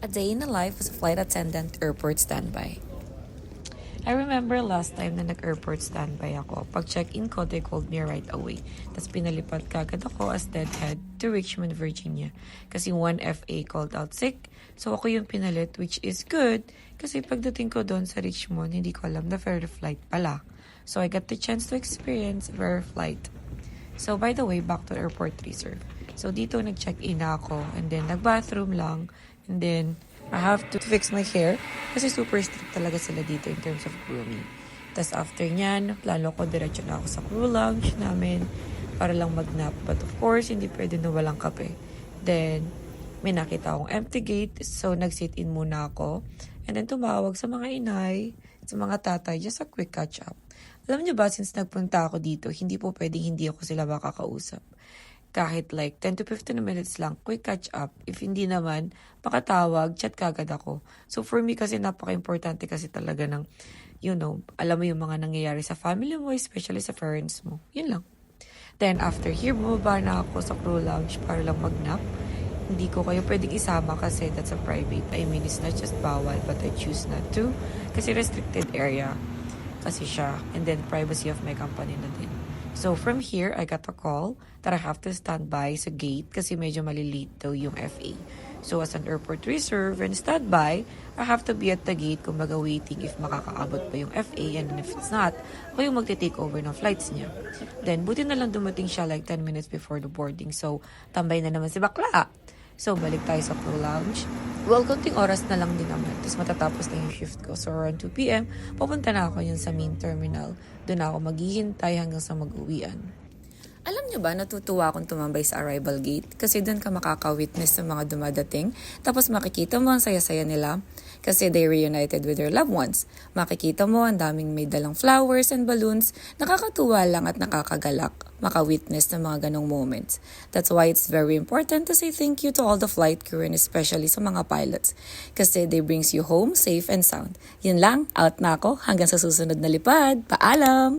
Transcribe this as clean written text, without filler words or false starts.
A day in the life as a flight attendant, airport standby. I remember last time na nag-airport standby ako. Pag check-in ko, they called me right away. Tapos pinalipat kagad ako as deadhead to Richmond, Virginia. Kasi one FA called out sick. So ako yung pinalit, which is good. Kasi pagdating ko doon sa Richmond, hindi ko alam na fair flight pala. So I got the chance to experience fair flight. So by the way, back to airport reserve. So dito nag-check-in na ako and then nag-bathroom lang and then I have to fix my hair kasi super strict talaga sila dito in terms of grooming. Tapos after nyan, plano ko diretso na ako sa crew lounge namin para lang mag-nap. But of course, hindi pwede na walang kape. Then, may nakita akong empty gate so nag-sit-in muna ako. And then tumawag sa mga inay, sa mga tatay, just a quick catch-up. Alam niyo ba, since nagpunta ako dito, hindi po pwedeng hindi ako sila makakausap. Kahit like 10 to 15 minutes lang, quick catch up. If hindi naman, pakatawag, chat kagad ako. So for me kasi napaka-importante kasi talaga ng, alam mo yung mga nangyayari sa family mo, especially sa parents mo. Yun lang. Then after here, bumaba na ako sa crew lounge para lang mag-nap. Hindi ko kayo pwedeng isama kasi that's a private. I mean, it's not just bawal, but I choose not to. Kasi restricted area kasi siya. And then privacy of my company na din. So from here, I got a call that I have to stand by sa gate kasi medyo malilate daw yung FA. So as an airport reserve and standby, I have to be at the gate kumbaga waiting if makakaabot pa yung FA, and if it's not, ako yung magte-take over ng flights niya. Then buti na lang dumating siya like 10 minutes before the boarding. So tambay na naman si bakla. So balik tayo sa crew lounge. Well, konting oras na lang din naman. Tapos matatapos na yung shift ko. So around 2 p.m., pupunta na ako yun sa main terminal. Doon ako maghihintay hanggang sa mag-uwian. Alam niyo ba, natutuwa akong tumambay sa arrival gate kasi doon ka makaka-witness sa mga dumadating. Tapos makikita mo ang saya-saya nila kasi they reunited with their loved ones. Makikita mo ang daming may dalang flowers and balloons. Nakakatuwa lang at nakakagalak maka-witness ng mga ganong moments. That's why it's very important to say thank you to all the flight crew and especially sa mga pilots kasi they brings you home safe and sound. Yun lang, out na ako hanggang sa susunod na lipad. Paalam!